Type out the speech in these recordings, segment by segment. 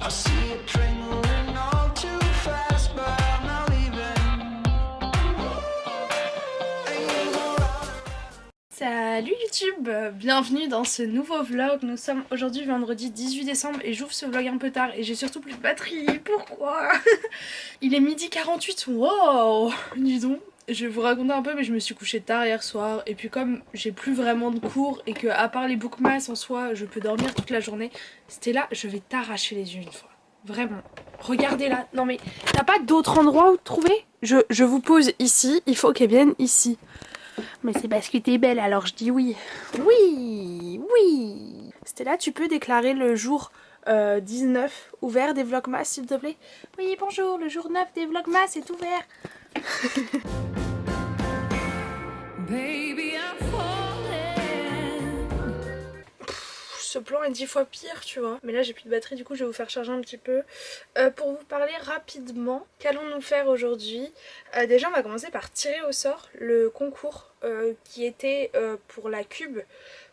I see a train moving all too fast, but I'm not leaving. And you go round. Salut YouTube, bienvenue dans ce nouveau vlog. Nous sommes aujourd'hui vendredi 18 décembre et j'ouvre ce vlog un peu tard et j'ai surtout plus de batterie. Pourquoi? Il est midi 48, wow. Dis donc, je vais vous raconter un peu, mais je me suis couchée tard hier soir et puis comme j'ai plus vraiment de cours et que à part les bookmass en soi je peux dormir toute la journée, c'était là, je vais t'arracher les yeux une fois. Vraiment, regardez là. Non mais t'as pas d'autre endroit où te trouver? Je vous pose ici, il faut qu'elle vienne ici. Mais c'est parce que t'es belle, alors je dis oui. Oui, oui. Stella, tu peux déclarer le jour 19 ouvert des Vlogmas, s'il te plaît? Oui, bonjour, le jour 9 des Vlogmas est ouvert. Baby, I'm falling. Ce plan est 10 fois pire, tu vois. Mais là, j'ai plus de batterie, du coup, je vais vous faire charger un petit peu. Pour vous parler rapidement, qu'allons-nous faire aujourd'hui? Déjà, on va commencer par tirer au sort le concours qui était pour la Cube.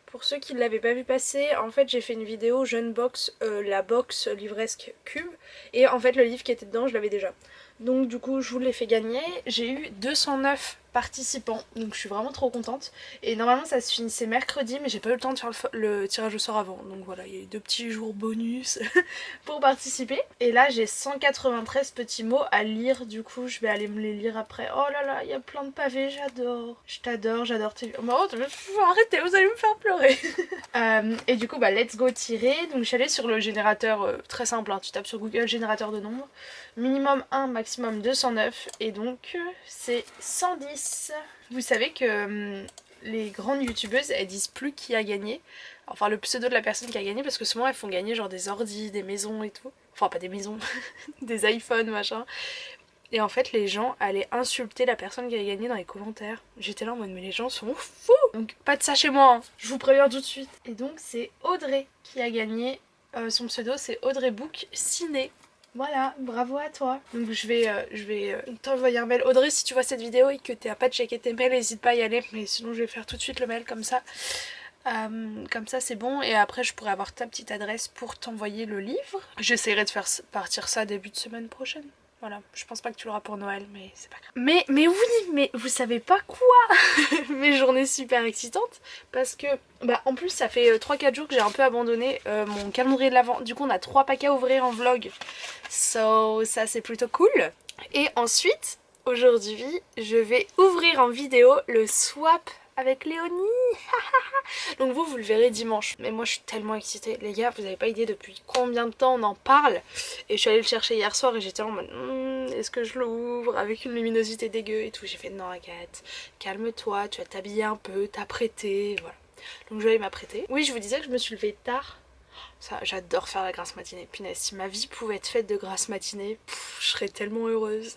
Pour ceux qui ne l'avaient pas vu passer, en fait j'ai fait une vidéo Jeune Box, la box livresque Cube. Et en fait le livre qui était dedans je l'avais déjà. Donc du coup je vous l'ai fait gagner. J'ai eu 209 participants, donc je suis vraiment trop contente. Et normalement ça se finissait mercredi mais j'ai pas eu le temps de faire le tirage au sort avant. Donc voilà, il y a eu 2 petits jours bonus pour participer. Et là j'ai 193 petits mots à lire, du coup je vais aller me les lire après. Oh là là, il y a plein de pavés, j'adore. Je t'adore, j'adore tes... Oh, arrêtez, vous allez me faire pleurer. Et du coup bah let's go tirer. Donc je suis allée sur le générateur très simple, hein. Tu tapes sur Google générateur de nombres, minimum 1, maximum 209 et donc c'est 110. Vous savez que les grandes youtubeuses elles disent plus qui a gagné, enfin le pseudo de la personne qui a gagné, parce que souvent elles font gagner genre des ordis, des maisons et tout, enfin pas des maisons, des iPhones machin. Et en fait les gens allaient insulter la personne qui a gagné dans les commentaires. J'étais là en mode mais les gens sont fous. Donc pas de ça chez moi, hein. Je vous préviens tout de suite. Et donc c'est Audrey qui a gagné, son pseudo c'est Audrey Book Ciné. Voilà, bravo à toi. Donc je vais t'envoyer un mail. Audrey, si tu vois cette vidéo et que t'as pas checké tes mails, n'hésite pas à y aller. Mais sinon je vais faire tout de suite le mail comme ça. Comme ça c'est bon, et après je pourrais avoir ta petite adresse pour t'envoyer le livre. J'essaierai de faire partir ça début de semaine prochaine. Voilà, je pense pas que tu l'auras pour Noël, mais c'est pas grave. Mais oui, mais vous savez pas quoi. Mes journées super excitantes, parce que bah en plus ça fait 3-4 jours que j'ai un peu abandonné mon calendrier de l'avant. Du coup on a 3 packs à ouvrir en vlog, so ça c'est plutôt cool. Et ensuite aujourd'hui je vais ouvrir en vidéo le swap avec Léonie. Donc vous le verrez dimanche. Mais moi je suis tellement excitée. Les gars, vous avez pas idée depuis combien de temps on en parle. Et je suis allée le chercher hier soir et j'étais en mode est-ce que je l'ouvre avec une luminosité dégueu et tout. J'ai fait non Agathe, calme-toi, tu vas t'habiller un peu, t'apprêter, voilà. Donc je vais aller m'apprêter. Oui, je vous disais que je me suis levée tard. Ça, j'adore faire la grasse matinée. Punaise, si ma vie pouvait être faite de grasse matinée, je serais tellement heureuse.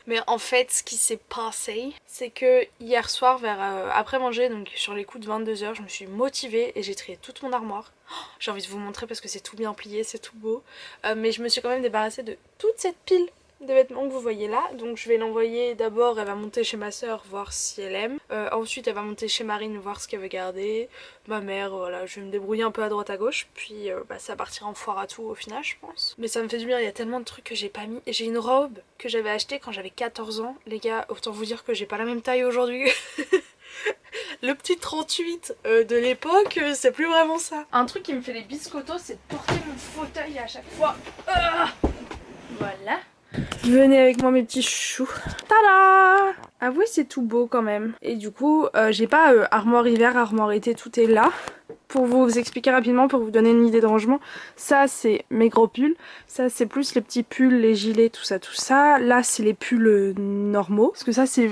Mais en fait ce qui s'est passé c'est que hier soir vers après manger, donc sur les coups de 22h, je me suis motivée et j'ai trié toute mon armoire. J'ai envie de vous montrer parce que c'est tout bien plié, c'est tout beau. Mais je me suis quand même débarrassée de toute cette pile de vêtements que vous voyez là. Donc je vais l'envoyer d'abord, elle va monter chez ma soeur voir si elle aime. Ensuite elle va monter chez Marine voir ce qu'elle veut garder. Ma mère, voilà, je vais me débrouiller un peu à droite à gauche. Puis ça partira en foire à tout au final je pense. Mais ça me fait du bien, il y a tellement de trucs que j'ai pas mis. Et j'ai une robe que j'avais achetée quand j'avais 14 ans. Les gars, autant vous dire que j'ai pas la même taille aujourd'hui. Le petit 38 de l'époque, c'est plus vraiment ça. Un truc qui me fait les biscottos, c'est de porter mon fauteuil à chaque fois. Voilà. Venez avec moi mes petits choux. Tada! Avouez c'est tout beau quand même. Et du coup j'ai pas armoire hiver, armoire été, tout est là. Pour vous expliquer rapidement, pour vous donner une idée de rangement, ça c'est mes gros pulls, ça c'est plus les petits pulls, les gilets, tout ça, tout ça. Là c'est les pulls normaux. Parce que ça c'est...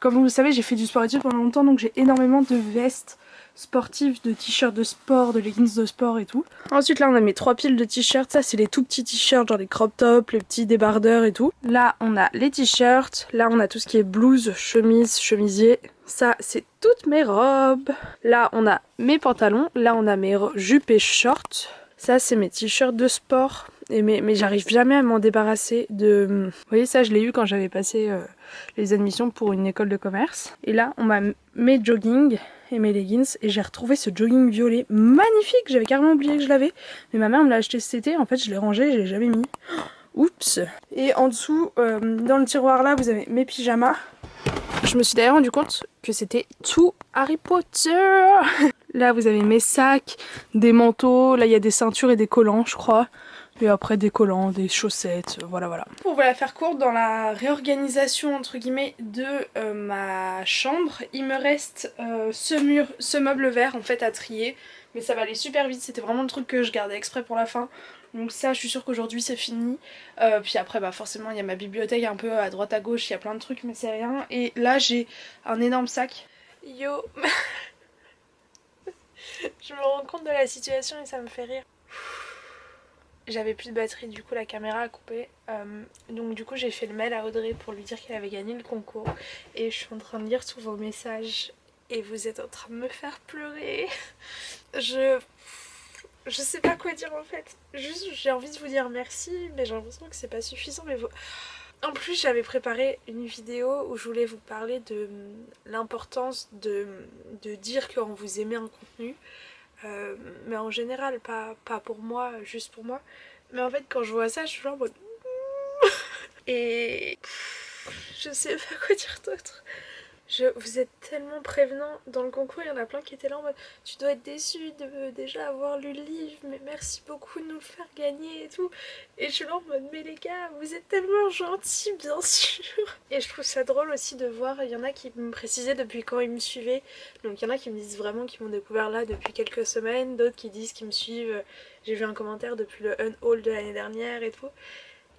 Comme vous le savez, j'ai fait du sport études pendant longtemps, donc j'ai énormément de vestes sportives, de t-shirts de sport, de leggings de sport et tout. Ensuite là on a mes 3 piles de t-shirts, ça c'est les tout petits t-shirts, genre les crop tops, les petits débardeurs et tout. Là on a les t-shirts, là on a tout ce qui est blouse, chemise, chemisier. Ça c'est toutes mes robes. Là on a mes pantalons, là on a mes jupes et shorts. Ça c'est mes t-shirts de sport. Et mais j'arrive jamais à m'en débarrasser de... Vous voyez ça je l'ai eu quand j'avais passé les admissions pour une école de commerce. Et là on m'a mes jogging. et mes leggings et j'ai retrouvé ce jogging violet magnifique, j'avais carrément oublié que je l'avais, mais ma mère me l'a acheté cet été, en fait je l'ai rangé, je l'ai jamais mis. Oups. Et en dessous, dans le tiroir là, vous avez mes pyjamas. Je me suis d'ailleurs rendu compte que c'était tout Harry Potter. Là vous avez mes sacs, des manteaux, là il y a des ceintures et des collants je crois. Et après des collants, des chaussettes, voilà voilà. Pour vous la faire courte, dans la réorganisation entre guillemets de ma chambre, il me reste ce meuble vert en fait à trier. Mais ça va aller super vite, c'était vraiment le truc que je gardais exprès pour la fin. Donc ça je suis sûre qu'aujourd'hui c'est fini. Puis après bah forcément il y a ma bibliothèque un peu à droite à gauche, il y a plein de trucs mais c'est rien. Et là j'ai un énorme sac. Yo. Je me rends compte de la situation et ça me fait rire. J'avais plus de batterie, du coup la caméra a coupé. Donc du coup j'ai fait le mail à Audrey pour lui dire qu'elle avait gagné le concours. Et je suis en train de lire tous vos messages et vous êtes en train de me faire pleurer. Je sais pas quoi dire en fait. Juste j'ai envie de vous dire merci, mais j'ai l'impression que c'est pas suffisant. Mais en plus j'avais préparé une vidéo où je voulais vous parler de l'importance de dire quand vous aimez un contenu. Mais en général, pas pour moi, juste pour moi. Mais en fait, quand je vois ça, je suis genre en mode... Et... je sais pas quoi dire d'autre. Vous êtes tellement prévenant. Dans le concours, il y en a plein qui étaient là en mode tu dois être déçu de déjà avoir lu le livre, mais merci beaucoup de nous le faire gagner et tout. Et je suis là en mode mais les gars, vous êtes tellement gentils, bien sûr. Et je trouve ça drôle aussi de voir, il y en a qui me précisaient depuis quand ils me suivaient. Donc il y en a qui me disent vraiment qu'ils m'ont découvert là depuis quelques semaines, d'autres qui disent qu'ils me suivent. J'ai vu un commentaire depuis le unhaul de l'année dernière et tout.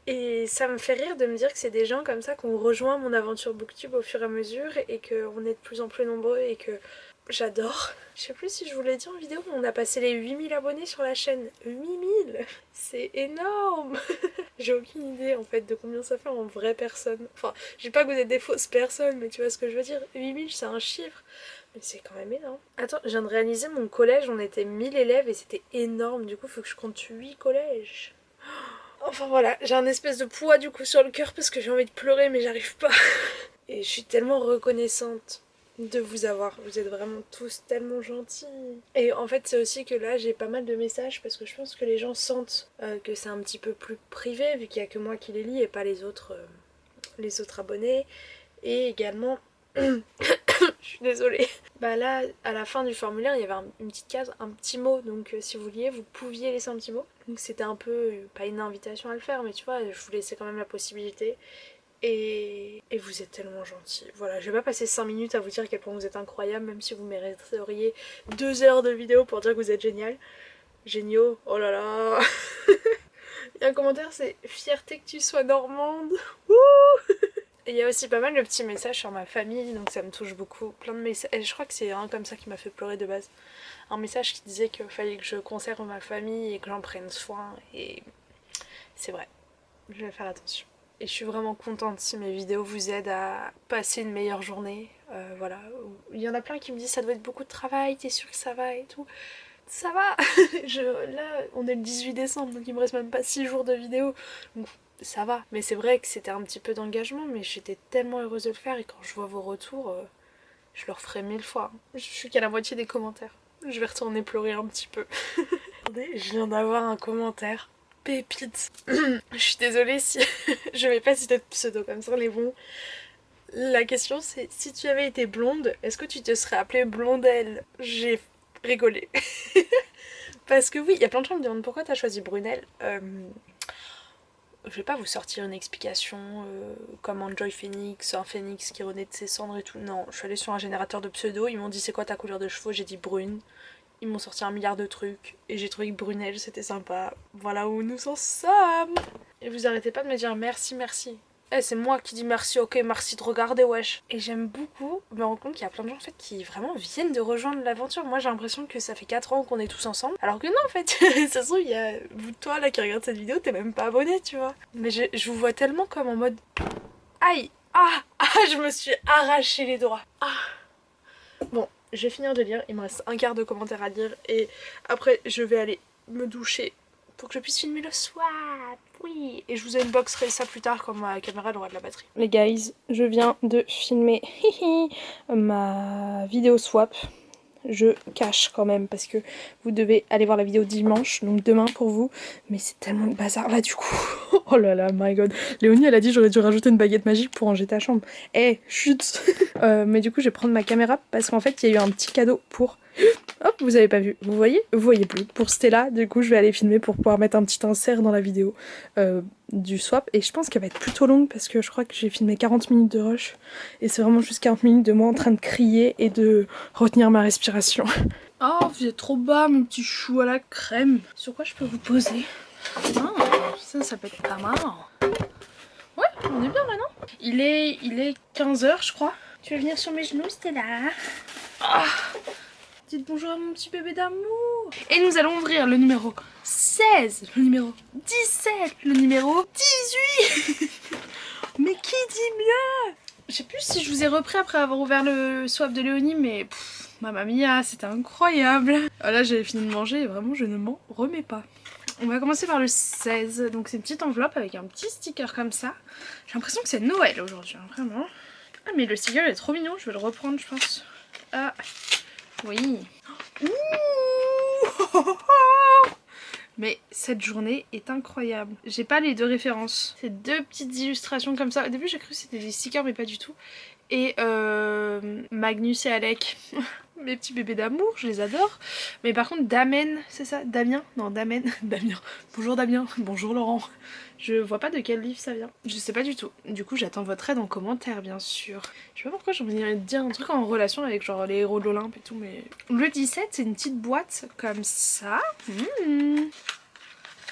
Et ça me fait rire de me dire que c'est des gens comme ça qui ont rejoint mon aventure booktube au fur et à mesure et qu'on est de plus en plus nombreux et que j'adore. Je sais plus si je vous l'ai dit en vidéo, mais on a passé les 8000 abonnés sur la chaîne. 8000, c'est énorme. J'ai aucune idée en fait de combien ça fait en vraie personne. Enfin, je dis pas que vous êtes des fausses personnes, mais tu vois ce que je veux dire. 8000 c'est un chiffre. Mais c'est quand même énorme. Attends, je viens de réaliser mon collège, on était 1000 élèves et c'était énorme. Du coup, il faut que je compte 8 collèges. Enfin voilà, j'ai un espèce de poids du coup sur le cœur parce que j'ai envie de pleurer mais j'arrive pas. Et je suis tellement reconnaissante de vous avoir. Vous êtes vraiment tous tellement gentils. Et en fait c'est aussi que là j'ai pas mal de messages parce que je pense que les gens sentent que c'est un petit peu plus privé vu qu'il y a que moi qui les lis et pas les autres abonnés. Et également... Je suis désolée. Bah là, à la fin du formulaire, il y avait une petite case, un petit mot. Donc si vous vouliez, vous pouviez laisser un petit mot. Donc c'était un peu, pas une invitation à le faire, mais tu vois, je vous laissais quand même la possibilité. Et vous êtes tellement gentils. Voilà, je vais pas passer 5 minutes à vous dire à quel point vous êtes incroyable, même si vous mériteriez 2 heures de vidéo pour dire que vous êtes génial. Géniaux, oh là là. Il y a un commentaire, c'est fierté que tu sois normande. Wouh. Et il y a aussi pas mal de petits messages sur ma famille, donc ça me touche beaucoup. Plein de messages. Et je crois que c'est un comme ça qui m'a fait pleurer de base. Un message qui disait qu'il fallait que je conserve ma famille et que j'en prenne soin. Et c'est vrai. Je vais faire attention. Et je suis vraiment contente si mes vidéos vous aident à passer une meilleure journée. Voilà. Il y en a plein qui me disent ça doit être beaucoup de travail, t'es sûre que ça va et tout. Ça va. Là, on est le 18 décembre, donc il me reste même pas 6 jours de vidéo. Donc ça va, mais c'est vrai que c'était un petit peu d'engagement, mais j'étais tellement heureuse de le faire et quand je vois vos retours, je le referai 1000 fois. Je suis qu'à la moitié des commentaires. Je vais retourner pleurer un petit peu. Attendez, je viens d'avoir un commentaire. Pépite. Je suis désolée si je vais pas citer de pseudo comme ça, les bons. La question c'est, si tu avais été blonde, est-ce que tu te serais appelée Blondelle? J'ai rigolé. Parce que oui, il y a plein de gens qui me demandent pourquoi t'as choisi Brunel. Je vais pas vous sortir une explication comme Enjoy Phoenix, un phénix qui renaît de ses cendres et tout. Non, je suis allée sur un générateur de pseudo, ils m'ont dit c'est quoi ta couleur de cheveux, j'ai dit brune. Ils m'ont sorti 1 milliard de trucs et j'ai trouvé que Brunel c'était sympa. Voilà où nous en sommes. Et vous arrêtez pas de me dire merci, merci. Eh, c'est moi qui dis merci, ok, merci de regarder, wesh. Et j'aime beaucoup me rendre compte qu'il y a plein de gens en fait qui vraiment viennent de rejoindre l'aventure. Moi j'ai l'impression que ça fait 4 ans qu'on est tous ensemble. Alors que non en fait, ça se trouve il y a vous toi là qui regarde cette vidéo, t'es même pas abonné, tu vois. Mais je vous vois tellement comme en mode... Aïe. Ah, je me suis arraché les doigts. Bon, je vais finir de lire, il me reste un quart de commentaires à lire et après je vais aller me doucher pour que je puisse filmer le swap, oui. Et je vous unboxerai ça plus tard quand ma caméra aura de la batterie. Les guys, je viens de filmer ma vidéo swap. je cache quand même parce que vous devez aller voir la vidéo dimanche, donc demain pour vous. Mais c'est tellement le bazar là du coup. Oh là là, my god. Léonie elle a dit j'aurais dû rajouter une baguette magique pour ranger ta chambre. Eh, chut. Mais du coup je vais prendre ma caméra parce qu'en fait il y a eu un petit cadeau pour... Hop, vous avez pas vu, vous voyez? Vous voyez plus. Pour Stella, du coup je vais aller filmer pour pouvoir mettre un petit insert dans la vidéo du swap. Et je pense qu'elle va être plutôt longue parce que je crois que j'ai filmé 40 minutes de rush. Et c'est vraiment juste 40 minutes de moi en train de crier et de retenir ma respiration. Oh, vous êtes trop bas mon petit chou à la crème. Sur quoi je peux vous poser? Ah, ça peut être pas mal. Ouais, on est bien là, non? Il est 15h je crois. Tu veux venir sur mes genoux, Stella? Ah, dites bonjour à mon petit bébé d'amour. Et nous allons ouvrir le numéro 16, le numéro 17, le numéro 18. Mais qui dit mieux? Je sais plus si je vous ai repris après avoir ouvert le swap de Léonie, mais mamma mia, c'était incroyable. Là j'avais fini de manger et vraiment je ne m'en remets pas. On va commencer par le 16, donc c'est une petite enveloppe avec un petit sticker comme ça. J'ai l'impression que c'est Noël aujourd'hui, hein, vraiment. Ah mais le sticker est trop mignon, je vais le reprendre je pense. Ah, oui. Ouh. Mais cette journée est incroyable. J'ai pas les deux références. C'est deux petites illustrations comme ça. Au début j'ai cru que c'était des stickers mais pas du tout. Et Magnus et Alec. Mes petits bébés d'amour, je les adore. Mais par contre Damien, c'est ça? Damien? Non, Damien. Damien. Bonjour Damien. Bonjour Laurent. Je vois pas de quel livre ça vient. Je sais pas du tout. Du coup j'attends votre aide en commentaire bien sûr. Je sais pas pourquoi j'ai envie de dire un truc en relation avec genre les héros de l'Olympe et tout, mais... Le 17 c'est une petite boîte comme ça.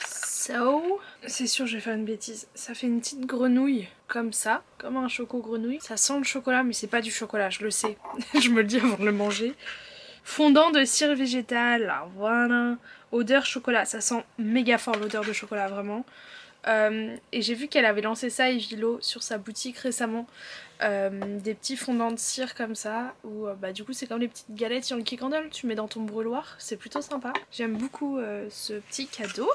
So... C'est sûr je vais faire une bêtise. Ça fait une petite grenouille comme ça, comme un choco grenouille. Ça sent le chocolat mais c'est pas du chocolat, je le sais. Je me le dis avant de le manger. Fondant de cire végétale, voilà. Odeur chocolat, ça sent méga fort l'odeur de chocolat vraiment. Et j'ai vu qu'elle avait lancé ça Evilo sur sa boutique récemment, des petits fondants de cire comme ça où bah du coup c'est comme les petites galettes Yankee Candle, tu mets dans ton brûloir, c'est plutôt sympa. J'aime beaucoup ce petit cadeau.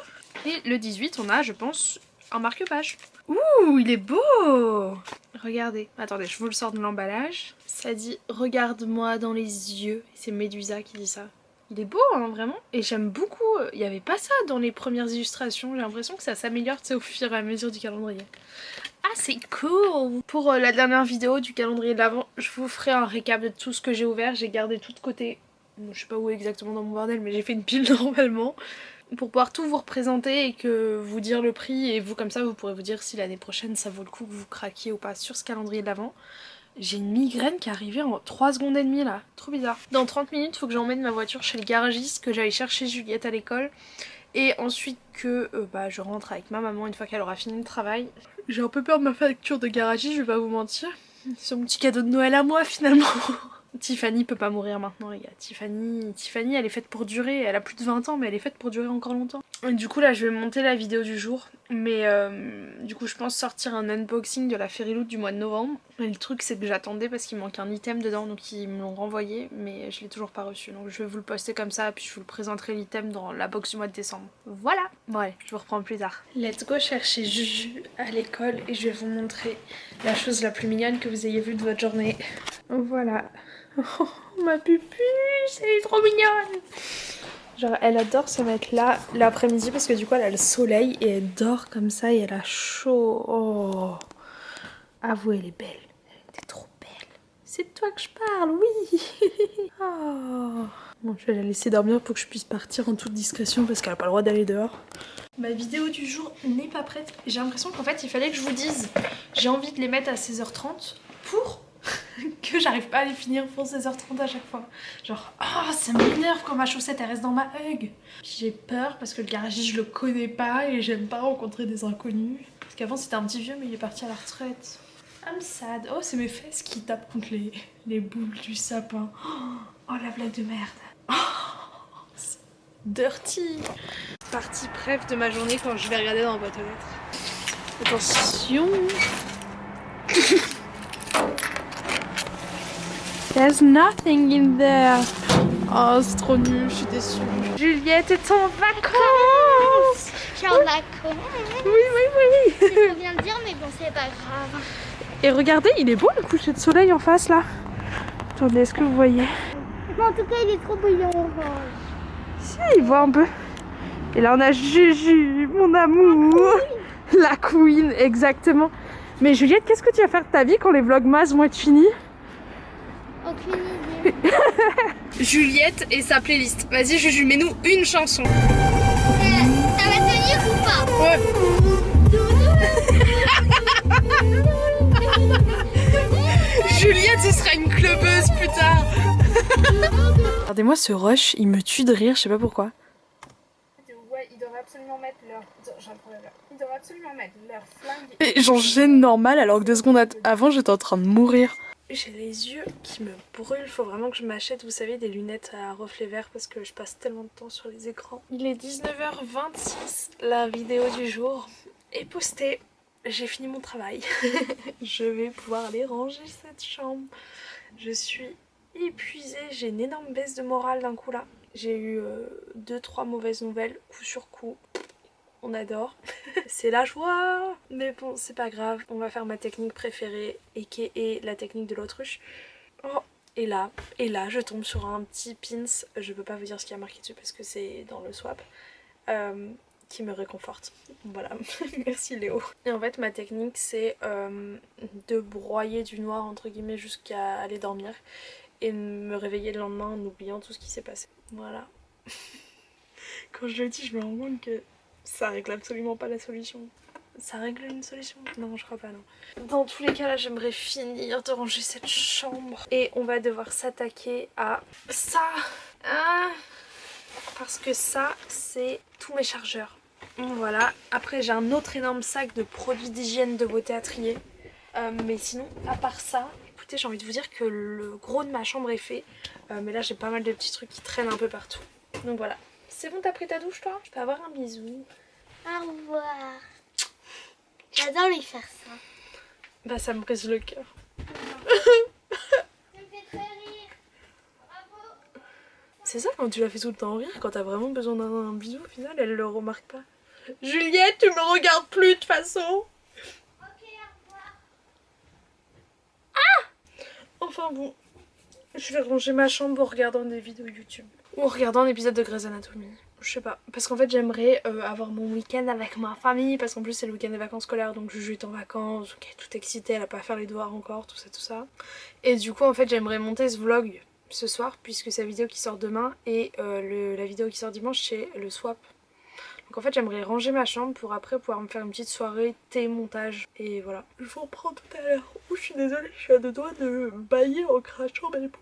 Et le 18 on a je pense un marque-page. Ouh il est beau. Regardez, attendez je vous le sors de l'emballage. Ça dit regarde-moi dans les yeux, c'est Médusa qui dit ça. Il est beau hein, vraiment, et j'aime beaucoup, il n'y avait pas ça dans les premières illustrations, j'ai l'impression que ça s'améliore au fur et à mesure du calendrier. Ah c'est cool. Pour la dernière vidéo du calendrier de l'Avent, je vous ferai un récap de tout ce que j'ai ouvert, j'ai gardé tout de côté, je sais pas où exactement dans mon bordel mais j'ai fait une pile normalement, pour pouvoir tout vous représenter et que vous dire le prix, et vous comme ça vous pourrez vous dire si l'année prochaine ça vaut le coup que vous craquiez ou pas sur ce calendrier de l'Avent. J'ai une migraine qui est arrivée en 3 secondes et demie là, trop bizarre. Dans 30 minutes, il faut que j'emmène ma voiture chez le garagiste, que j'aille chercher Juliette à l'école. Et ensuite que je rentre avec ma maman une fois qu'elle aura fini le travail. J'ai un peu peur de ma facture de garagiste, je vais pas vous mentir. C'est mon petit cadeau de Noël à moi finalement. Tiffany peut pas mourir maintenant les gars. Tiffany elle est faite pour durer, elle a plus de 20 ans mais elle est faite pour durer encore longtemps. Et du coup là je vais monter la vidéo du jour. Mais du coup je pense sortir un unboxing de la Fairyloot du mois de novembre. Et le truc c'est que j'attendais parce qu'il manque un item dedans donc ils me l'ont renvoyé. Mais je l'ai toujours pas reçu donc je vais vous le poster comme ça. Puis je vous le présenterai l'item dans la box du mois de décembre. Voilà. Bon allez je vous reprends plus tard. Let's go chercher Juju à l'école et je vais vous montrer la chose la plus mignonne que vous ayez vue de votre journée. Voilà. Oh, ma pupuche, elle est trop mignonne. Genre elle adore se mettre là l'après-midi parce que du coup elle a le soleil et elle dort comme ça et elle a chaud. Oh. Avouez elle est belle. Elle était trop belle. C'est de toi que je parle, oui. Oh. Bon je vais la laisser dormir pour que je puisse partir en toute discrétion parce qu'elle a pas le droit d'aller dehors. Ma vidéo du jour n'est pas prête. J'ai l'impression qu'en fait il fallait que je vous dise j'ai envie de les mettre à 16h30 pour que j'arrive pas à les finir pour 16h30 à chaque fois. Genre, oh ça m'énerve quand ma chaussette elle reste dans ma hug. J'ai peur parce que le garagiste je le connais pas et j'aime pas rencontrer des inconnus. Parce qu'avant c'était un petit vieux mais il est parti à la retraite. I'm sad. Oh c'est mes fesses qui tapent contre les boules du sapin. Oh la blague de merde. Oh, c'est dirty. Partie bref de ma journée quand je vais regarder dans la boîte aux lettres. Attention. There's nothing in there. Oh, c'est trop nul, je suis déçue. Juliette est en vacances. Je suis en vacances. Oui. C'est trop bien de dire, mais bon, c'est pas grave. Et regardez, il est beau le coucher de soleil en face là. Attendez, est-ce que vous voyez? Mais en tout cas, il est trop brillant orange. Si, il voit un peu. Et là on a Juju, mon amour. La queen, exactement. Mais Juliette, qu'est-ce que tu vas faire de ta vie quand les vlogmas vont être finis? Aucune idée. Juliette et sa playlist. Vas-y Juju, mets-nous une chanson. Ça va tenir ou pas? Ouais. Juliette, ce sera une clubeuse plus tard. Regardez-moi ce rush, il me tue de rire, je sais pas pourquoi. Ouais, ils devraient absolument mettre leur... J'ai un problème là. Ils devraient absolument mettre leur flingue... Et j'en gêne normal alors que 2 secondes avant j'étais en train de mourir. J'ai les yeux qui me brûlent, faut vraiment que je m'achète, vous savez, des lunettes à reflet vert parce que je passe tellement de temps sur les écrans. Il est 19h26, la vidéo du jour est postée. J'ai fini mon travail. Je vais pouvoir aller ranger cette chambre. Je suis épuisée, j'ai une énorme baisse de morale d'un coup là. J'ai eu 2-3 mauvaises nouvelles, coup sur coup. On adore. C'est la joie. Mais bon, c'est pas grave. On va faire ma technique préférée, et la technique de l'autruche. Oh, et là, je tombe sur un petit pins. Je peux pas vous dire ce qu'il y a marqué dessus parce que c'est dans le swap. Qui me réconforte. Voilà. Merci Léo. Et en fait, ma technique, c'est de broyer du noir, entre guillemets, jusqu'à aller dormir. Et me réveiller le lendemain en oubliant tout ce qui s'est passé. Voilà. Quand je le dis, je me rends compte que ça règle absolument pas la solution. Ça règle une solution? Non, je crois pas, non. Dans tous les cas, là, j'aimerais finir de ranger cette chambre. Et on va devoir s'attaquer à ça. Parce que ça, c'est tous mes chargeurs. Voilà. Après, j'ai un autre énorme sac de produits d'hygiène de beauté à trier. Mais sinon, à part ça... Écoutez, j'ai envie de vous dire que le gros de ma chambre est fait. Mais là, j'ai pas mal de petits trucs qui traînent un peu partout. Donc voilà. C'est bon, t'as pris ta douche toi? Je peux avoir un bisou? Au revoir. J'adore lui faire ça. Bah ça me brise le cœur. Ça me fait très rire. Bravo. C'est ça quand tu la fais tout le temps rire, quand t'as vraiment besoin d'un bisou au final, elle le remarque pas. Juliette, tu me regardes plus de toute façon. Ok, au revoir. Enfin bon, je vais ranger ma chambre en regardant des vidéos YouTube. Ou en regardant un épisode de Grey's Anatomy. Je sais pas. Parce qu'en fait j'aimerais avoir mon week-end avec ma famille. Parce qu'en plus c'est le week-end des vacances scolaires. Donc Juju est en vacances. Donc elle est toute excitée. Elle a pas à faire les devoirs encore. Tout ça, tout ça. Et du coup en fait j'aimerais monter ce vlog ce soir. Puisque c'est la vidéo qui sort demain. Et la vidéo qui sort dimanche c'est le swap. Donc en fait j'aimerais ranger ma chambre pour après pouvoir me faire une petite soirée thé montage. Et voilà. Je vous reprends tout à l'heure. Oh je suis désolée, je suis à deux doigts de bailler en crachant mais bon.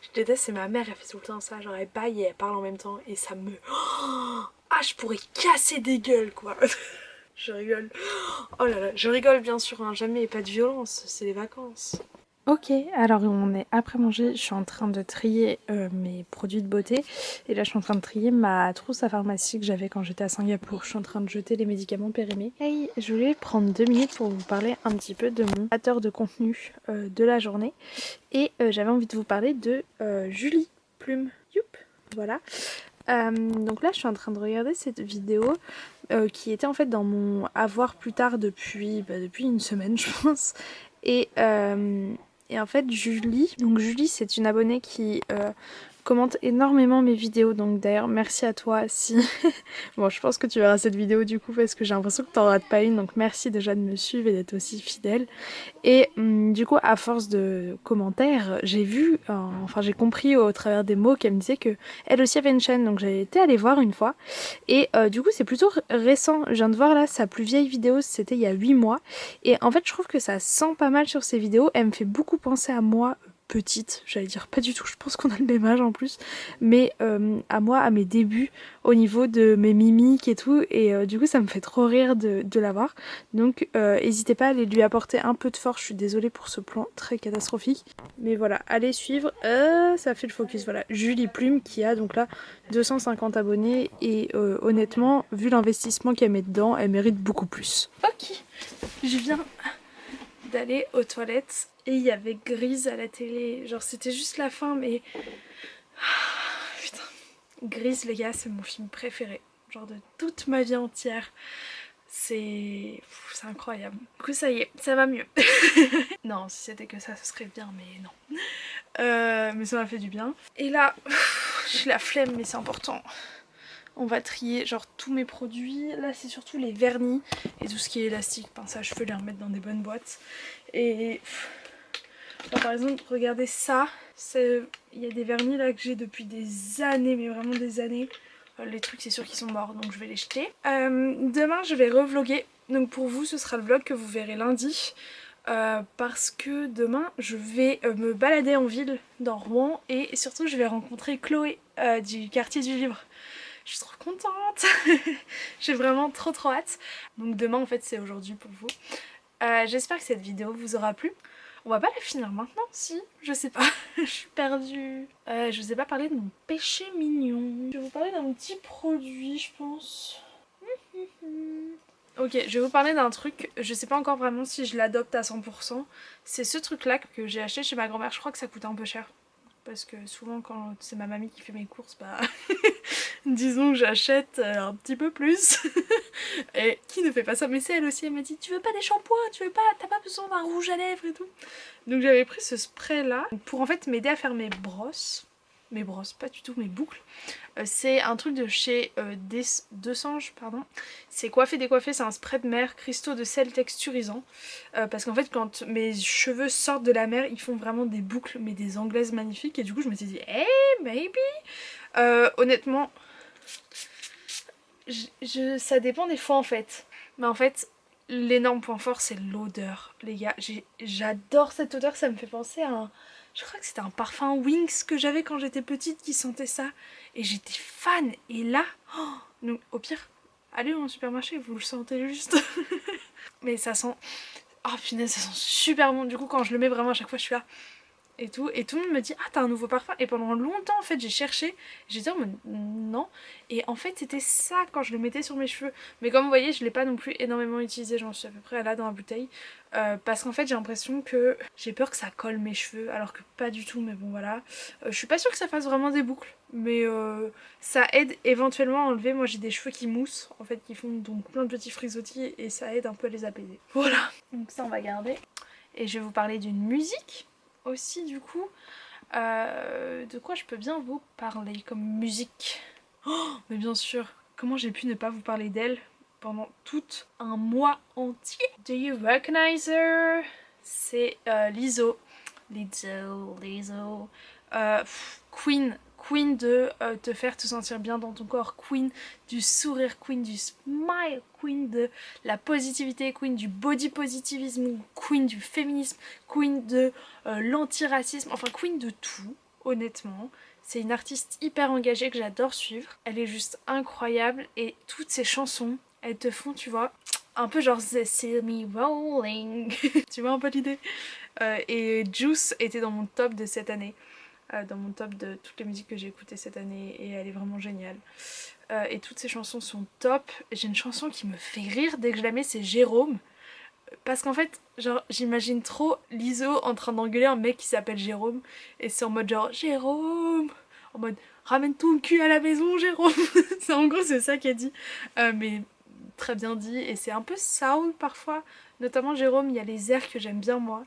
Je déteste, c'est ma mère, elle fait tout le temps ça, genre elle baille et elle parle en même temps et ça me... Ah je pourrais casser des gueules quoi. Je rigole. Oh là là, je rigole bien sûr, hein. Jamais pas de violence, c'est les vacances. Ok, alors on est après manger, je suis en train de trier mes produits de beauté et là je suis en train de trier ma trousse à pharmacie que j'avais quand j'étais à Singapour. Je suis en train de jeter les médicaments périmés. Hey, je voulais prendre 2 minutes pour vous parler un petit peu de mon créateur de contenu de la journée et j'avais envie de vous parler de Julie Plume. Youp, voilà. Donc là je suis en train de regarder cette vidéo qui était en fait dans mon à voir plus tard depuis une semaine je pense et en fait Julie, donc Julie c'est une abonnée qui commente énormément mes vidéos, donc d'ailleurs merci à toi si... Bon je pense que tu verras cette vidéo du coup parce que j'ai l'impression que t'en rates pas une, donc merci déjà de me suivre et d'être aussi fidèle. Et du coup à force de commentaires j'ai vu, enfin j'ai compris au travers des mots qu'elle me disait que elle aussi avait une chaîne, donc j'ai été aller voir une fois et du coup c'est plutôt récent, je viens de voir là sa plus vieille vidéo, c'était il y a 8 mois et en fait je trouve que ça sent pas mal sur ses vidéos, elle me fait beaucoup penser à moi petite, j'allais dire pas du tout, je pense qu'on a le même âge en plus, mais à moi, à mes débuts, au niveau de mes mimiques et tout, et du coup ça me fait trop rire de la voir, donc n'hésitez pas à aller lui apporter un peu de force, je suis désolée pour ce plan très catastrophique, mais voilà, allez suivre, ça fait le focus, voilà, Julie Plume qui a donc là 250 abonnés, et honnêtement, vu l'investissement qu'elle met dedans, elle mérite beaucoup plus. Ok, je viens d'aller aux toilettes et il y avait Grise à la télé, genre c'était juste la fin mais... Putain. Grise les gars c'est mon film préféré, genre de toute ma vie entière, c'est incroyable. Du coup ça y est, ça va mieux. Non si c'était que ça ce serait bien mais non. mais ça m'a fait du bien. Et là, j'ai la flemme mais c'est important. On va trier genre tous mes produits. Là c'est surtout les vernis et tout ce qui est élastique, pince à cheveux, les remettre dans des bonnes boîtes. Et là, par exemple, regardez ça. Il y a des vernis là que j'ai depuis des années, mais vraiment des années. Les trucs c'est sûr qu'ils sont morts donc je vais les jeter. Demain je vais revlogger. Donc pour vous ce sera le vlog que vous verrez lundi. Parce que demain je vais me balader en ville dans Rouen. Et surtout je vais rencontrer Chloé du quartier du livre. Je suis trop contente. J'ai vraiment trop hâte. Donc demain en fait c'est aujourd'hui pour vous. J'espère que cette vidéo vous aura plu. On va pas la finir maintenant, si? Je sais pas, je suis perdue. Je vous ai pas parlé de mon péché mignon. Je vais vous parler d'un petit produit, je pense. Ok, je vais vous parler d'un truc, je sais pas encore vraiment si je l'adopte à 100%. C'est ce truc là que j'ai acheté chez ma grand-mère, je crois que ça coûte un peu cher. Parce que souvent quand c'est ma mamie qui fait mes courses, bah disons que j'achète un petit peu plus. Et qui ne fait pas ça? Mais c'est elle aussi, elle m'a dit tu veux pas des shampoings, t'as pas besoin d'un rouge à lèvres et tout. Donc j'avais pris ce spray là pour en fait m'aider à faire mes brosses, pas du tout, mes boucles. C'est un truc de chez Desange, pardon. C'est coiffé décoiffé, c'est un spray de mer, cristaux de sel texturisant. Parce qu'en fait quand mes cheveux sortent de la mer, ils font vraiment des boucles, mais des anglaises magnifiques. Et du coup je me suis dit, hey maybe. Honnêtement, ça dépend des fois en fait. Mais en fait, l'énorme point fort c'est l'odeur. Les gars, j'adore cette odeur, ça me fait penser à un... Je crois que c'était un parfum Wings que j'avais quand j'étais petite qui sentait ça. Et j'étais fan. Et là, oh, donc au pire, allez au supermarché, vous le sentez juste. Mais ça sent... Oh punaise, ça sent super bon. Du coup quand je le mets vraiment à chaque fois je suis là... Et tout le monde me dit ah t'as un nouveau parfum, et pendant longtemps en fait j'ai cherché, j'ai dit oh, mais non, et en fait c'était ça quand je le mettais sur mes cheveux. Mais comme vous voyez je l'ai pas non plus énormément utilisé, j'en suis à peu près là dans la bouteille, parce qu'en fait j'ai l'impression que j'ai peur que ça colle mes cheveux, alors que pas du tout, mais bon voilà. Je suis pas sûre que ça fasse vraiment des boucles, mais ça aide éventuellement à enlever. Moi j'ai des cheveux qui moussent en fait, qui font donc plein de petits frisottis, et ça aide un peu à les apaiser. Voilà, donc ça on va garder. Et je vais vous parler d'une musique aussi du coup. De quoi je peux bien vous parler comme musique? Oh, mais bien sûr, comment j'ai pu ne pas vous parler d'elle pendant tout un mois entier? Do you recognize her? C'est Lizzo. Lizzo. Queen de te faire te sentir bien dans ton corps, queen du sourire, queen du smile, queen de la positivité, queen du body positivisme, queen du féminisme, queen de l'antiracisme, enfin queen de tout, honnêtement. C'est une artiste hyper engagée que j'adore suivre, elle est juste incroyable, et toutes ses chansons, elles te font, tu vois, un peu genre The See Me Rolling, tu vois un peu l'idée. Et Juice était dans mon top de cette année. Dans mon top de toutes les musiques que j'ai écoutées cette année, et elle est vraiment géniale. Et toutes ces chansons sont top. J'ai une chanson qui me fait rire dès que je la mets, c'est Jérôme. Parce qu'en fait, genre, j'imagine trop Lizzo en train d'engueuler un mec qui s'appelle Jérôme, et c'est en mode genre Jérôme, en mode ramène ton cul à la maison Jérôme. En gros c'est ça qu'elle dit, mais très bien dit, et c'est un peu soul parfois. Notamment Jérôme, il y a les airs que j'aime bien moi,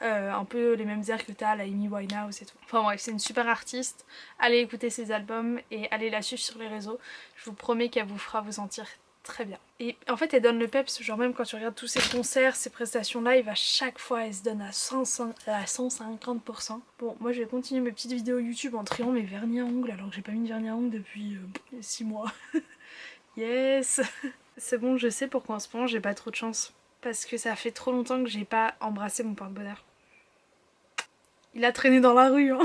un peu les mêmes airs que t'as, la Amy Winehouse et tout. Enfin bref, c'est une super artiste, allez écouter ses albums et allez la suivre sur les réseaux, je vous promets qu'elle vous fera vous sentir très bien. Et en fait elle donne le peps, genre même quand tu regardes tous ses concerts, ses prestations live, à chaque fois elle se donne à 150%. Bon, moi je vais continuer mes petites vidéos YouTube en triant mes vernis à ongles, alors que j'ai pas mis de vernis à ongles depuis 6 mois. Yes. C'est bon, je sais pourquoi en ce moment j'ai pas trop de chance. Parce que ça fait trop longtemps que j'ai pas embrassé mon porte-bonheur. Il a traîné dans la rue, hein.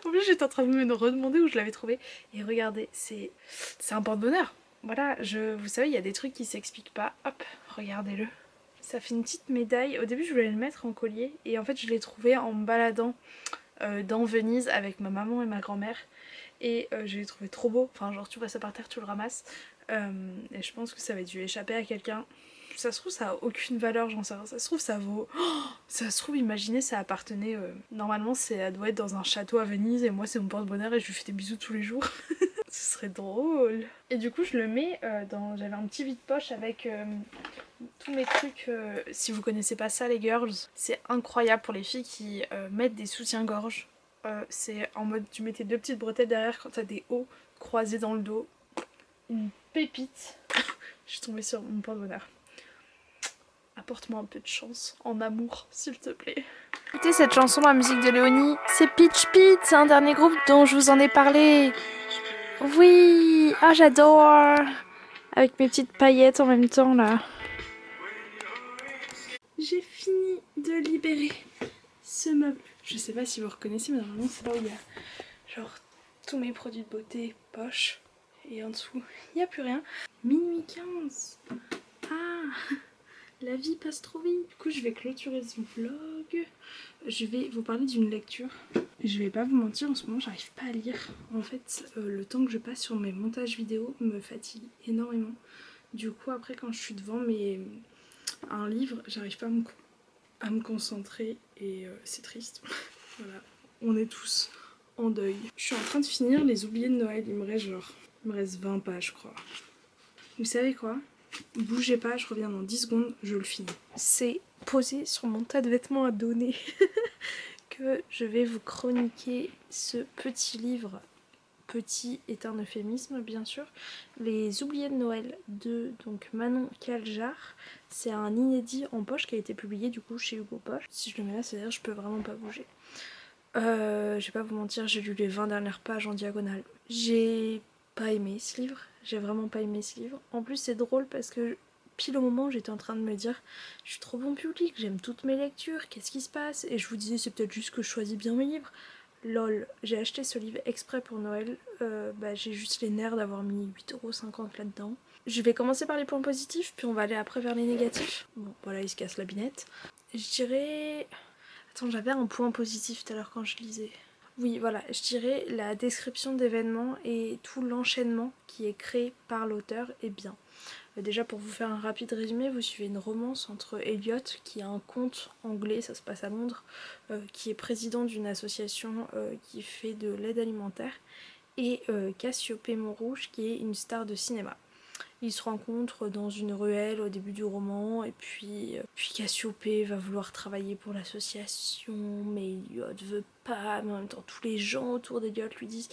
En plus j'étais en train de me redemander où je l'avais trouvé. Et regardez, c'est un porte-bonheur. Voilà, vous savez, il y a des trucs qui s'expliquent pas. Hop, regardez-le. Ça fait une petite médaille. Au début je voulais le mettre en collier. Et en fait je l'ai trouvé en me baladant dans Venise avec ma maman et ma grand-mère. Et je l'ai trouvé trop beau. Enfin genre tu vois ça par terre, tu le ramasses. Et je pense que ça avait dû échapper à quelqu'un. Ça se trouve ça a aucune valeur, j'en sais rien. Ça se trouve ça vaut... Oh, ça se trouve, imaginez, ça appartenait... Normalement ça doit être dans un château à Venise, et moi c'est mon porte-bonheur et je lui fais des bisous tous les jours. Ce serait drôle. Et du coup je le mets dans... J'avais un petit vide-poche avec tous mes trucs, si vous connaissez pas ça les girls, c'est incroyable pour les filles qui mettent des soutiens-gorge. C'est en mode tu mets tes 2 petites bretelles derrière quand t'as des hauts croisés dans le dos. Une pépite. Je suis tombée sur mon point de bonheur. Apporte-moi un peu de chance en amour, s'il te plaît. Écoutez cette chanson, la musique de Léonie, c'est Peach Pit, c'est un dernier groupe dont je vous en ai parlé. Oui, ah j'adore. Avec mes petites paillettes en même temps là. J'ai fini de libérer ce meuble. Je sais pas si vous reconnaissez, mais normalement c'est là où il y a genre tous mes produits de beauté, poche. Et en dessous, il n'y a plus rien. Minuit 15. Ah, la vie passe trop vite. Du coup, je vais clôturer ce vlog. Je vais vous parler d'une lecture. Je vais pas vous mentir, en ce moment, j'arrive pas à lire. En fait, le temps que je passe sur mes montages vidéo me fatigue énormément. Du coup, après, quand je suis devant un livre, j'arrive pas à me concentrer et c'est triste. Voilà, on est tous en deuil. Je suis en train de finir Les Oubliés de Noël. Il me reste 20 pages, je crois. Vous savez quoi? Bougez pas, je reviens dans 10 secondes, je le finis. C'est posé sur mon tas de vêtements à donner que je vais vous chroniquer ce petit livre. Petit est un euphémisme, bien sûr. Les Oubliés de Noël de donc Manon Caljar. C'est un inédit en poche qui a été publié du coup chez Hugo Poche. Si je le mets là, c'est-à-dire que je peux vraiment pas bouger. Je vais pas vous mentir, j'ai lu les 20 dernières pages en diagonale. J'ai pas aimé ce livre, j'ai vraiment pas aimé ce livre. En plus c'est drôle parce que pile au moment où j'étais en train de me dire je suis trop bon public, j'aime toutes mes lectures, qu'est-ce qui se passe? Et je vous disais c'est peut-être juste que je choisis bien mes livres. Lol, j'ai acheté ce livre exprès pour Noël, j'ai juste les nerfs d'avoir mis 8,50 € là-dedans. Je vais commencer par les points positifs, puis on va aller après vers les négatifs. Bon voilà, il se casse la binette. Je dirais... Attends, j'avais un point positif tout à l'heure quand je lisais. Oui, voilà, je dirais la description d'événements et tout l'enchaînement qui est créé par l'auteur est bien. Déjà, pour vous faire un rapide résumé, vous suivez une romance entre Elliot, qui a un conte anglais, ça se passe à Londres, qui est président d'une association qui fait de l'aide alimentaire, et Cassiopée Montrouge, qui est une star de cinéma. Ils se rencontrent dans une ruelle au début du roman et puis Cassiopée va vouloir travailler pour l'association mais Elliot veut pas, mais en même temps tous les gens autour d'Elliot lui disent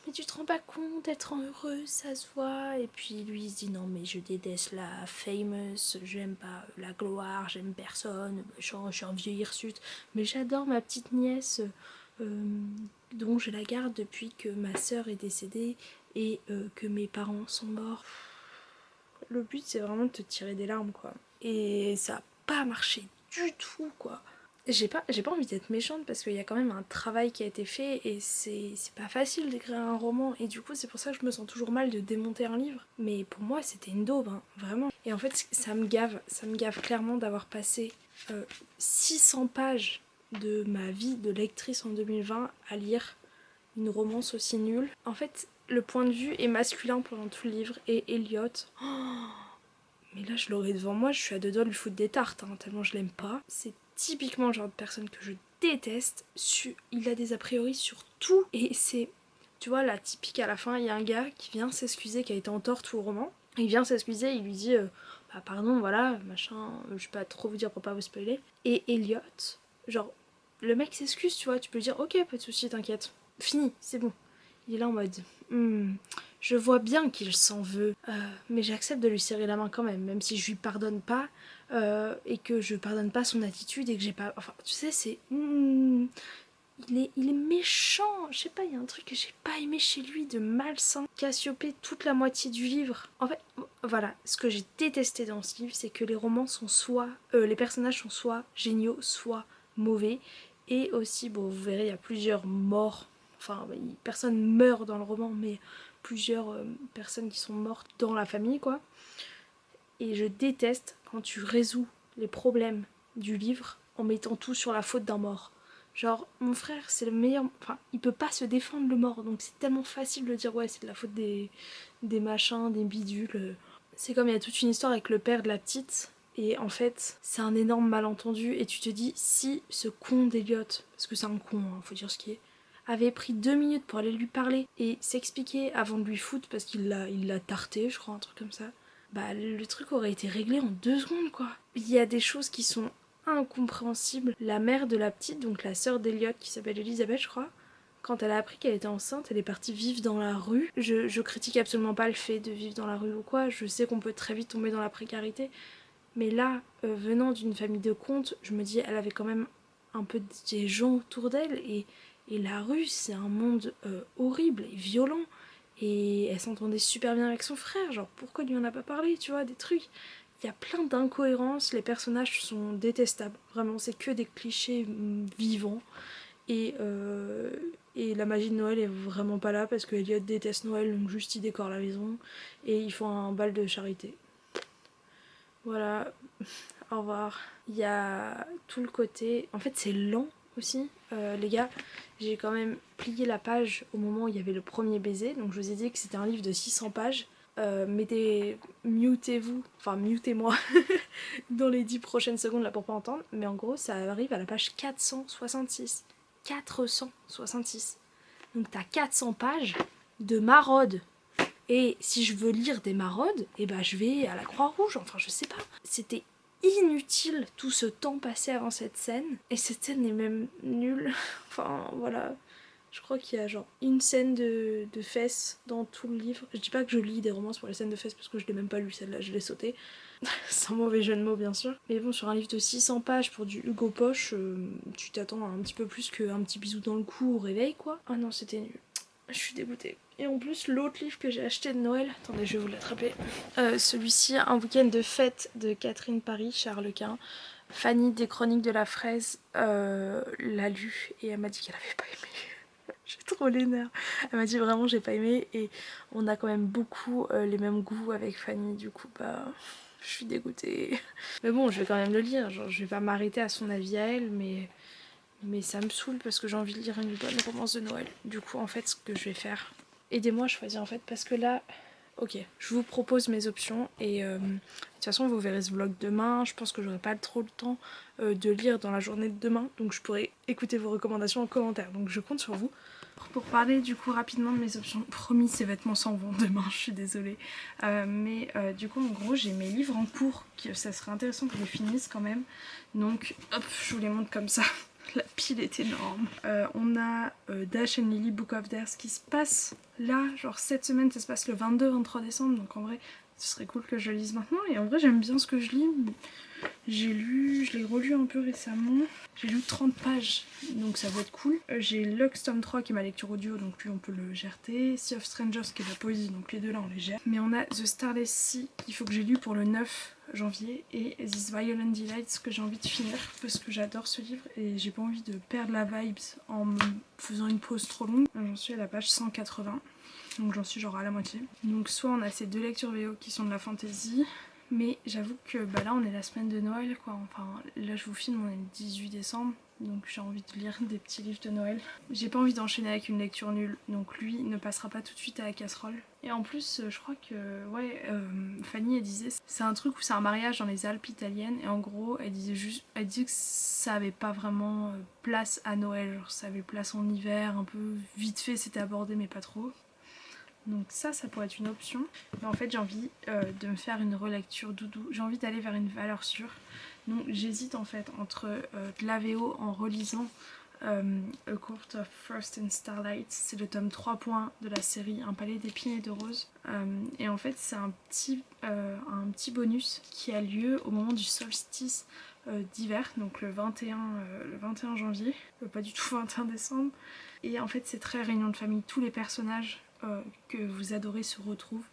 mais tu te rends pas compte, être heureux ça se voit, et puis lui il se dit non mais je déteste la famous, j'aime pas la gloire, j'aime personne, je suis un vieux hirsute, mais j'adore ma petite nièce dont je la garde depuis que ma sœur est décédée et que mes parents sont morts. Le but c'est vraiment de te tirer des larmes quoi. Et ça a pas marché du tout quoi. J'ai pas envie d'être méchante parce qu'il y a quand même un travail qui a été fait et c'est pas facile d'écrire un roman et du coup c'est pour ça que je me sens toujours mal de démonter un livre. Mais pour moi c'était une daube, hein, vraiment. Et en fait ça me gave clairement d'avoir passé 600 pages de ma vie de lectrice en 2020 à lire une romance aussi nulle. En fait le point de vue est masculin pendant tout le livre et Elliot... Oh, mais là je l'aurais devant moi, je suis à 2 doigts de lui foutre des tartes, hein, tellement je l'aime pas. C'est typiquement le genre de personne que je déteste. Il a des a priori sur tout et c'est... Tu vois, la typique à la fin, il y a un gars qui vient s'excuser, qui a été en tort tout le roman. Il vient s'excuser, il lui dit bah pardon, voilà, machin, je peux pas trop vous dire pour pas vous spoiler. Et Elliot, genre, le mec s'excuse, tu vois, tu peux lui dire ok, pas de soucis, t'inquiète, fini, c'est bon. Il est là en mode je vois bien qu'il s'en veut, mais j'accepte de lui serrer la main quand même si je lui pardonne pas et que je pardonne pas son attitude et que j'ai pas... Enfin, tu sais, c'est... il est méchant, je sais pas, il y a un truc que j'ai pas aimé chez lui de malsain. Cassiopée toute la moitié du livre. En fait, voilà, ce que j'ai détesté dans ce livre, c'est que les romans sont soit... les personnages sont soit géniaux, soit mauvais. Et aussi, bon, vous verrez, il y a plusieurs morts. Enfin, personne meurt dans le roman, mais plusieurs personnes qui sont mortes dans la famille, quoi. Et je déteste quand tu résous les problèmes du livre en mettant tout sur la faute d'un mort. Genre, mon frère, c'est le meilleur... Enfin, il peut pas se défendre le mort, donc c'est tellement facile de dire ouais, c'est de la faute des machins, des bidules. C'est comme il y a toute une histoire avec le père de la petite, et en fait, c'est un énorme malentendu, et tu te dis, si ce con d'Elliot, parce que c'est un con, hein, faut dire ce qui est, avait pris 2 minutes pour aller lui parler et s'expliquer avant de lui foutre, parce qu'il l'a tarté, je crois, un truc comme ça, bah le truc aurait été réglé en 2 secondes quoi. Il y a des choses qui sont incompréhensibles. La mère de la petite, donc la sœur d'Eliot qui s'appelle Elisabeth je crois, quand elle a appris qu'elle était enceinte, elle est partie vivre dans la rue. Je critique absolument pas le fait de vivre dans la rue ou quoi, je sais qu'on peut très vite tomber dans la précarité, mais là, venant d'une famille de contes, je me dis elle avait quand même un peu des gens autour d'elle, et la rue c'est un monde horrible et violent, et elle s'entendait super bien avec son frère, genre pourquoi lui en a pas parlé, tu vois, des trucs. Il y a plein d'incohérences, les personnages sont détestables, vraiment c'est que des clichés vivants, et la magie de Noël est vraiment pas là parce que Elliot déteste Noël, donc juste il décore la maison et ils font un bal de charité. Voilà, au revoir. Il y a tout le côté... En fait c'est lent aussi, les gars. J'ai quand même plié la page au moment où il y avait le premier baiser, donc je vous ai dit que c'était un livre de 600 pages. Mutez-vous, enfin mutez-moi dans les 10 prochaines secondes là pour pas entendre, mais en gros ça arrive à la page 466. 466. Donc t'as 400 pages de maraude. Et si je veux lire des maraudes, et ben je vais à la Croix-Rouge, enfin je sais pas. C'était inutile tout ce temps passé avant cette scène. Et cette scène est même nulle. Enfin voilà. Je crois qu'il y a genre une scène de fesses dans tout le livre. Je dis pas que je lis des romances pour les scènes de fesses parce que je l'ai même pas lu celle-là, je l'ai sautée. Sans mauvais jeu de mots bien sûr. Mais bon, sur un livre de 600 pages pour du Hugo Poche, tu t'attends à un petit peu plus qu'un petit bisou dans le cou au réveil quoi. Ah non, c'était nul. Je suis dégoûtée. Et en plus, l'autre livre que j'ai acheté de Noël, attendez, je vais vous l'attraper. Celui-ci, Un week-end de fête de Catherine Paris, Charles Quint. Fanny des Chroniques de la Fraise l'a lu et elle m'a dit qu'elle avait pas aimé. J'ai trop les nerfs. Elle m'a dit vraiment j'ai pas aimé, et on a quand même beaucoup les mêmes goûts avec Fanny, du coup bah je suis dégoûtée. Mais bon, je vais quand même le lire, genre je vais pas m'arrêter à son avis à elle, mais ça me saoule parce que j'ai envie de lire une bonne romance de Noël. Du coup en fait ce que je vais faire, aidez-moi à choisir en fait, parce que là, ok, je vous propose mes options et de toute façon vous verrez ce vlog demain. Je pense que j'aurai pas trop le temps de lire dans la journée de demain, donc je pourrai écouter vos recommandations en commentaire, donc je compte sur vous. Pour parler du coup rapidement de mes options, promis ces vêtements s'en vont demain, je suis désolée. Du coup en gros j'ai mes livres en cours, ça serait intéressant que je les finisse quand même. Donc hop, je vous les montre comme ça. La pile est énorme. On a Dash and Lily Book of Dares qui se passe là, genre cette semaine, ça se passe le 22-23 décembre, donc en vrai ce serait cool que je le lise maintenant. Et en vrai j'aime bien ce que je lis. J'ai lu, je l'ai relu un peu récemment. J'ai lu 30 pages, donc ça va être cool. J'ai Lux tome 3 qui est ma lecture audio, donc lui on peut le gerter. Sea of Strangers qui est de la poésie, donc les deux là on les gère. Mais on a The Starless Sea qu'il faut que j'ai lu pour le 9 janvier, et This Violent Delights que j'ai envie de finir parce que j'adore ce livre et j'ai pas envie de perdre la vibes en me faisant une pause trop longue. J'en suis à la page 180, donc j'en suis genre à la moitié. Donc soit on a ces deux lectures VO qui sont de la fantasy, mais j'avoue que bah là on est la semaine de Noël quoi, enfin là je vous filme, on est le 18 décembre, donc j'ai envie de lire des petits livres de Noël. J'ai pas envie d'enchaîner avec une lecture nulle, donc lui ne passera pas tout de suite à la casserole. Et en plus je crois que ouais, Fanny elle disait c'est un truc où c'est un mariage dans les Alpes italiennes, et en gros elle disait que ça avait pas vraiment place à Noël, genre ça avait place en hiver, un peu vite fait c'était abordé mais pas trop. Donc ça pourrait être une option. Mais en fait j'ai envie de me faire une relecture doudou. J'ai envie d'aller vers une valeur sûre. Donc j'hésite en fait entre de la VO en relisant A Court of Frost and Starlight. C'est le tome 3 de la série Un palais d'épines et de roses. Et en fait c'est un petit bonus qui a lieu au moment du solstice d'hiver. Donc le 21 janvier. Pas du tout 21 décembre. Et en fait c'est très réunion de famille. Tous les personnages que vous adorez se retrouvent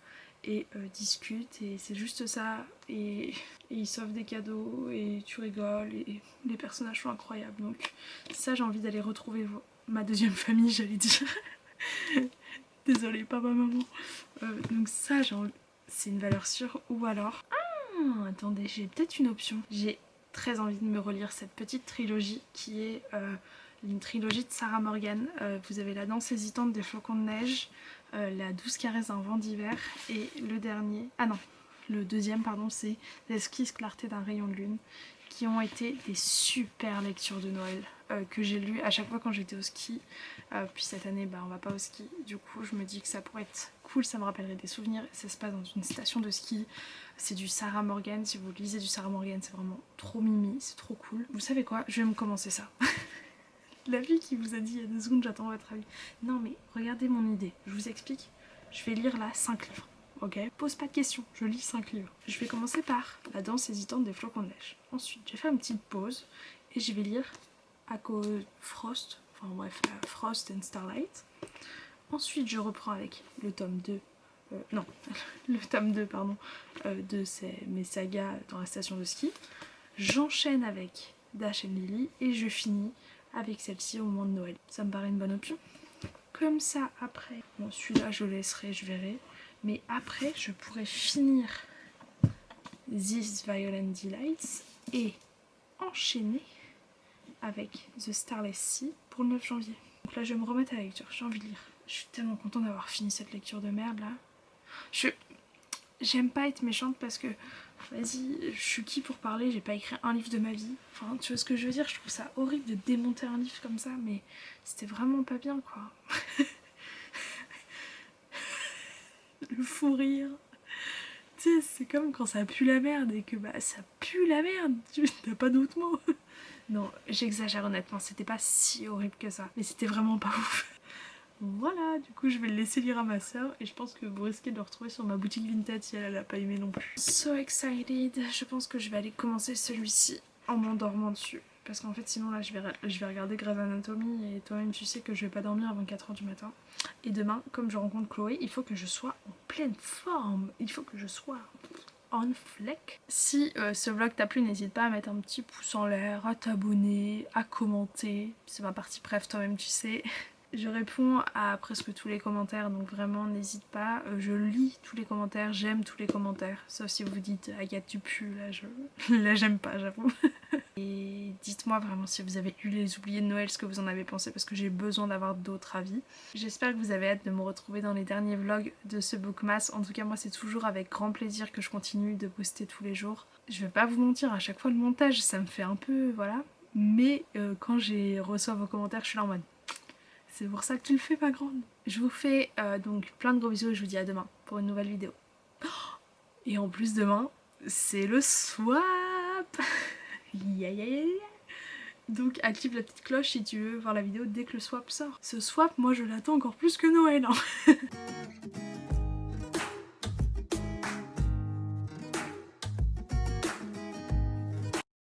et discutent, et c'est juste ça, et ils s'offrent des cadeaux et tu rigoles et les personnages sont incroyables. Donc ça j'ai envie d'aller retrouver ma deuxième famille, j'allais dire. Désolée papa maman. Donc ça c'est une valeur sûre. Ou alors attendez, j'ai peut-être une option. J'ai très envie de me relire cette petite trilogie qui est une trilogie de Sarah Morgan. Vous avez La danse hésitante des flocons de neige, La douce caresse d'un vent d'hiver, et le deuxième pardon, c'est L'esquisse clarté d'un rayon de lune. qui ont été des super lectures de Noël que j'ai lues à chaque fois quand j'étais au ski. Puis cette année bah, on va pas au ski, du coup je me dis que ça pourrait être cool, ça me rappellerait des souvenirs. Ça se passe dans une station de ski, c'est du Sarah Morgan, si vous lisez du Sarah Morgan c'est vraiment trop mimi, c'est trop cool. Vous savez quoi, je vais me commencer ça. La fille qui vous a dit il y a 2 secondes j'attends votre avis. Non mais regardez mon idée, je vous explique, je vais lire là 5 livres. Ok, pose pas de questions, je lis 5 livres. Je vais commencer par La danse hésitante des flocons de neige. Ensuite, je vais faire une petite pause et je vais lire Frost, enfin bref, Frost and Starlight. Ensuite, je reprends avec le tome 2, le tome 2, pardon, de mes sagas dans la station de ski. J'enchaîne avec Dash and Lily et je finis avec celle-ci au moment de Noël. Ça me paraît une bonne option. Comme ça, après, bon, celui-là je laisserai, je verrai. Mais après, je pourrais finir These Violent Delights et enchaîner avec The Starless Sea pour le 9 janvier. Donc là, je vais me remettre à la lecture. J'ai envie de lire. Je suis tellement contente d'avoir fini cette lecture de merde là. J'aime pas être méchante parce que, vas-y, je suis qui pour parler, j'ai pas écrit un livre de ma vie. Enfin, tu vois ce que je veux dire, je trouve ça horrible de démonter un livre comme ça, mais c'était vraiment pas bien quoi. Le fou rire. Tu sais, c'est comme quand ça pue la merde et que bah ça pue la merde, t'as pas d'autre mot. Non, j'exagère honnêtement, c'était pas si horrible que ça, mais c'était vraiment pas ouf. Voilà, du coup je vais le laisser lire à ma soeur et je pense que vous risquez de le retrouver sur ma boutique Vinted si elle a pas aimé non plus. So excited, je pense que je vais aller commencer celui-ci en m'endormant dessus. Parce qu'en fait sinon là je vais regarder Grey's Anatomy et toi-même tu sais que je vais pas dormir avant 4 h du matin. Et demain, comme je rencontre Chloé, il faut que je sois en pleine forme, il faut que je sois on fleck. Si ce vlog t'a plu, n'hésite pas à mettre un petit pouce en l'air, à t'abonner, à commenter. C'est ma partie préf, toi-même tu sais. Je réponds à presque tous les commentaires, donc vraiment n'hésite pas. Je lis tous les commentaires, j'aime tous les commentaires. Sauf si vous dites Agathe tu pues, là j'aime pas, j'avoue. Et dites-moi vraiment si vous avez lu Les Oubliés de Noël, ce que vous en avez pensé, parce que j'ai besoin d'avoir d'autres avis. J'espère que vous avez hâte de me retrouver dans les derniers vlogs de ce Bookmas. En tout cas moi c'est toujours avec grand plaisir que je continue de poster tous les jours. Je vais pas vous mentir, à chaque fois le montage ça me fait un peu, voilà. Mais quand j'ai reçois vos commentaires je suis là en mode c'est pour ça que tu le fais pas grande. Je vous fais donc plein de gros bisous et je vous dis à demain pour une nouvelle vidéo. Et en plus demain, c'est le swap. Donc active la petite cloche si tu veux voir la vidéo dès que le swap sort. Ce swap, moi je l'attends encore plus que Noël. Hein.